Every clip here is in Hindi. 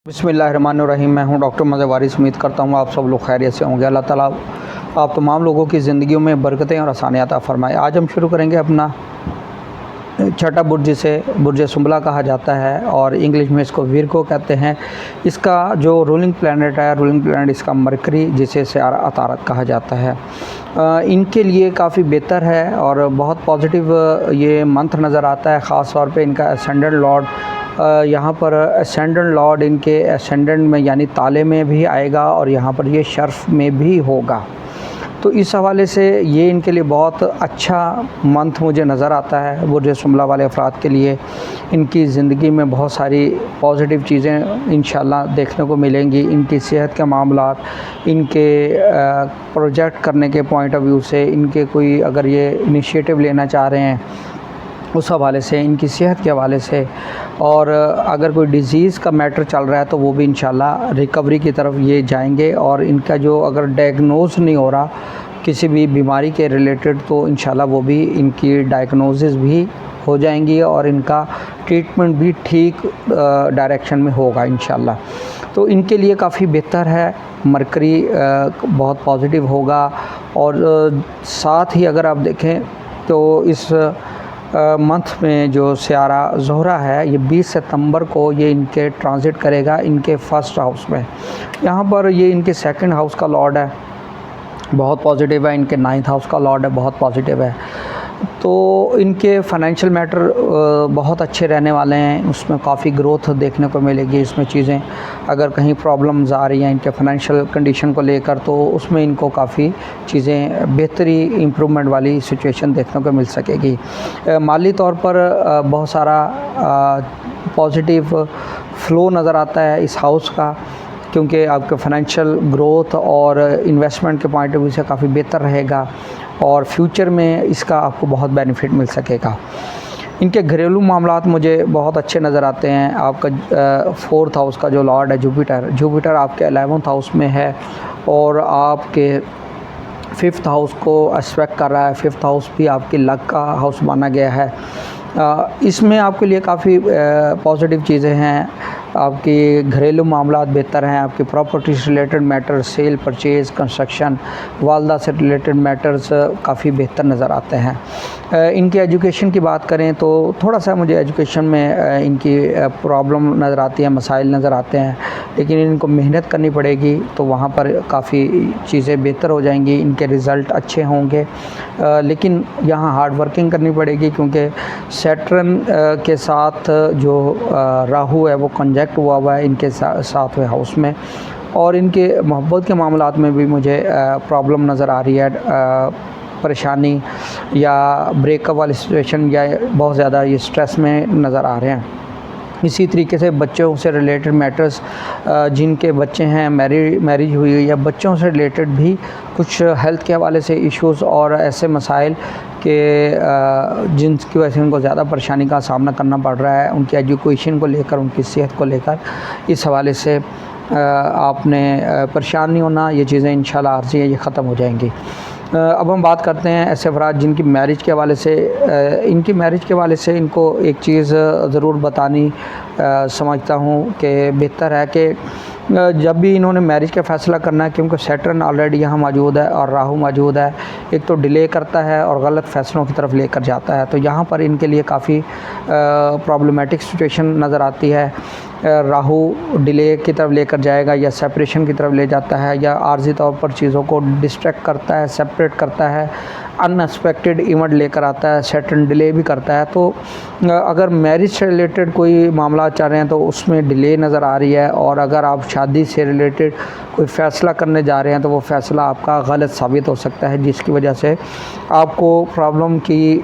बिस्मिल्लाहिर्रहमानिर्रहीम। मैं हूं डॉक्टर मज़हर वारिस। उम्मीद करता हूं आप सब लोग खैरियत से होंगे। अल्लाह ताला आप तमाम लोगों की ज़िंदगियों में बरकतें और आसानियात अता फ़रमाए। आज हम शुरू करेंगे अपना छठा बुर्ज, जिसे बुर्ज सुंबला कहा जाता है और इंग्लिश में इसको विरगो कहते हैं। इसका जो रूलिंग प्लानट इसका मरकरी, जिसे सियारा अतारत कहा जाता है। इनके लिए काफ़ी बेहतर है और बहुत पॉजिटिव ये मंथ नज़र आता है। ख़ास तौर पे इनका असेंडेंट लॉर्ड यहाँ पर असेंडेंट लॉर्ड इनके असेंडेंट में यानी ताले में भी आएगा और यहाँ पर ये शर्फ में भी होगा। तो इस हवाले से ये इनके लिए बहुत अच्छा मंथ मुझे नज़र आता है। बुर्ज सुंबला वाले अफराद के लिए इनकी ज़िंदगी में बहुत सारी पॉजिटिव चीज़ें इंशाल्लाह देखने को मिलेंगी। इनकी सेहत के मामलात, इनके प्रोजेक्ट करने के पॉइंट ऑफ व्यू से, इनके कोई अगर ये इनिशिएटिव लेना चाह रहे हैं उस हवाले से, इनकी सेहत के हवाले से, और अगर कोई डिज़ीज़ का मैटर चल रहा है तो वो भी इंशाल्लाह रिकवरी की तरफ ये जाएंगे। और इनका जो अगर डायग्नोज नहीं हो रहा किसी भी बीमारी के रिलेटेड तो इंशाल्लाह वो भी इनकी डायग्नोसिस भी हो जाएंगी और इनका ट्रीटमेंट भी ठीक डायरेक्शन में होगा इंशाल्लाह। तो इनके लिए काफ़ी बेहतर है। मरकरी बहुत पॉजिटिव होगा और साथ ही अगर आप देखें तो इस मंथ में जो सियारा ज़ोहरा है ये 20 सितंबर को ये इनके ट्रांजिट करेगा इनके फर्स्ट हाउस में। यहाँ पर ये इनके सेकंड हाउस का लॉर्ड है, बहुत पॉजिटिव है। इनके 9th हाउस का लॉर्ड है, बहुत पॉजिटिव है। तो इनके फाइनेंशियल मैटर बहुत अच्छे रहने वाले हैं। उसमें काफ़ी ग्रोथ देखने को मिलेगी। इसमें चीज़ें अगर कहीं प्रॉब्लम्स आ रही हैं इनके फाइनेंशियल कंडीशन को लेकर तो उसमें इनको काफ़ी चीज़ें बेहतरी इम्प्रूवमेंट वाली सिचुएशन देखने को मिल सकेगी। माली तौर पर बहुत सारा पॉजिटिव फ्लो नज़र आता है इस हाउस का, क्योंकि आपके फाइनेंशियल ग्रोथ और इन्वेस्टमेंट के पॉइंट ऑफ व्यू से काफ़ी बेहतर रहेगा और फ्यूचर में इसका आपको बहुत बेनिफिट मिल सकेगा। इनके घरेलू मामलात मुझे बहुत अच्छे नज़र आते हैं। आपका 4th हाउस का जो लॉर्ड है जुपिटर आपके 11th हाउस में है और आपके 5th हाउस को एस्पेक्ट कर रहा है। 5th हाउस भी आपकी लक का हाउस माना गया है। इसमें आपके लिए काफ़ी पॉजिटिव चीज़ें हैं। आपकी घरेलू मामलात बेहतर हैं। आपकी प्रॉपर्टी से related matter, cell purchase, construction, वालदा से रिलेटेड मैटर्स काफ़ी बेहतर नज़र आते हैं। इनकी एजुकेशन की बात करें तो थोड़ा सा मुझे एजुकेशन में इनकी प्रॉब्लम नज़र आती है, मसाइल नज़र आते हैं, लेकिन इनको मेहनत करनी पड़ेगी तो वहाँ पर काफ़ी चीज़ें बेहतर हो जाएंगी। इनके रिज़ल्ट अच्छे होंगे, लेकिन यहाँ हार्ड वर्किंग करनी पड़ेगी क्योंकि सैटर्न के साथ जो राहु है वो कंजक्ट हुआ है इनके 7वें हाउस में। और इनके मोहब्बत के मामलात में भी मुझे प्रॉब्लम नज़र आ रही है, परेशानी या ब्रेकअप वाली सिचुएशन या बहुत ज़्यादा ये स्ट्रेस में नज़र आ रहे हैं। इसी तरीके से बच्चों से रिलेटेड मैटर्स, जिनके बच्चे हैं, मैरिज हुई है या बच्चों से रिलेटेड भी कुछ हेल्थ के हवाले से इश्यूज़ और ऐसे मसाइल के जिनकी वजह से उनको ज़्यादा परेशानी का सामना करना पड़ रहा है, उनकी एजुकेशन को लेकर, उनकी सेहत को लेकर, इस हवाले से आपने परेशान नहीं होना। ये चीज़ें इंशाल्लाह आर्जी है, ये ख़त्म हो जाएंगी। अब हम बात करते हैं ऐसे अफराद जिनकी मैरिज के हवाले से। इनकी मैरिज के हवाले से इनको एक चीज़ ज़रूर बतानी समझता हूँ कि बेहतर है कि जब भी इन्होंने मैरिज का फ़ैसला करना है, क्योंकि सैटर्न ऑलरेडी यहाँ मौजूद है और राहु मौजूद है, एक तो डिले करता है और गलत फ़ैसलों की तरफ लेकर जाता है। तो यहाँ पर इनके लिए काफ़ी प्रॉब्लमेटिक सिचुएशन नज़र आती है। राहु डिले की तरफ लेकर जाएगा या सेपरेशन की तरफ ले जाता है या आर्जी तौर पर चीज़ों को डिस्ट्रैक्ट करता है, सेपरेट करता है, अनएक्सपेक्टेड इवेंट लेकर आता है, सैटर्न डिले भी करता है। तो अगर मैरिज से रिलेटेड कोई मामला चाह रहे हैं तो उसमें डिले नज़र आ रही है, और अगर आप शादी से रिलेटेड कोई फ़ैसला करने जा रहे हैं तो वो फ़ैसला आपका गलत साबित हो सकता है, जिसकी वजह से आपको प्रॉब्लम की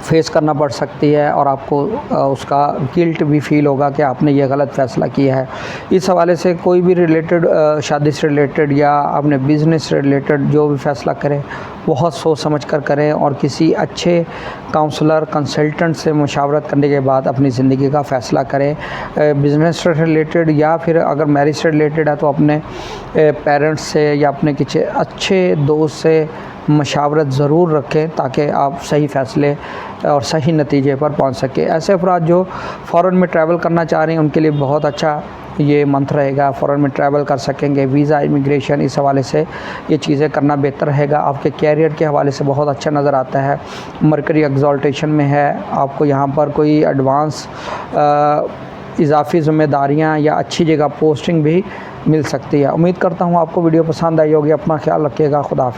फेस करना पड़ सकती है और आपको उसका गिल्ट भी फ़ील होगा कि आपने ये गलत फ़ैसला किया है। इस हवाले से कोई भी रिलेटेड शादी से रिलेटेड या अपने बिज़नेस से रिलेटेड जो भी फ़ैसला करें बहुत सोच समझ कर करें और किसी अच्छे काउंसलर, कंसल्टेंट से मशावरत करने के बाद अपनी ज़िंदगी का फ़ैसला करें। बिज़नेस से रिलेटेड या फिर अगर मैरिज से रिलेटेड है तो अपने पेरेंट्स से या अपने किसी अच्छे दोस्त से मशावरत ज़रूर रखें ताकि आप सही फ़ैसले और सही नतीजे पर पहुंच सकें। ऐसे अफराद जो फ़ॉरेन में ट्रैवल करना चाह रहे हैं उनके लिए बहुत अच्छा ये मंथ रहेगा, फ़ॉरेन में ट्रैवल कर सकेंगे। वीज़ा, इमिग्रेशन, इस हवाले से ये चीज़ें करना बेहतर रहेगा। आपके कैरियर के हवाले से बहुत अच्छा नज़र आता है। मरकरी एक्सॉल्टेशन में है, आपको यहाँ पर कोई एडवांस इजाफ़ी ज़िम्मेदारियाँ या अच्छी जगह पोस्टिंग भी मिल सकती है। उम्मीद करता हूँ आपको वीडियो पसंद आई होगी। अपना ख्याल रखिएगा। खुदा हाफ़िज़।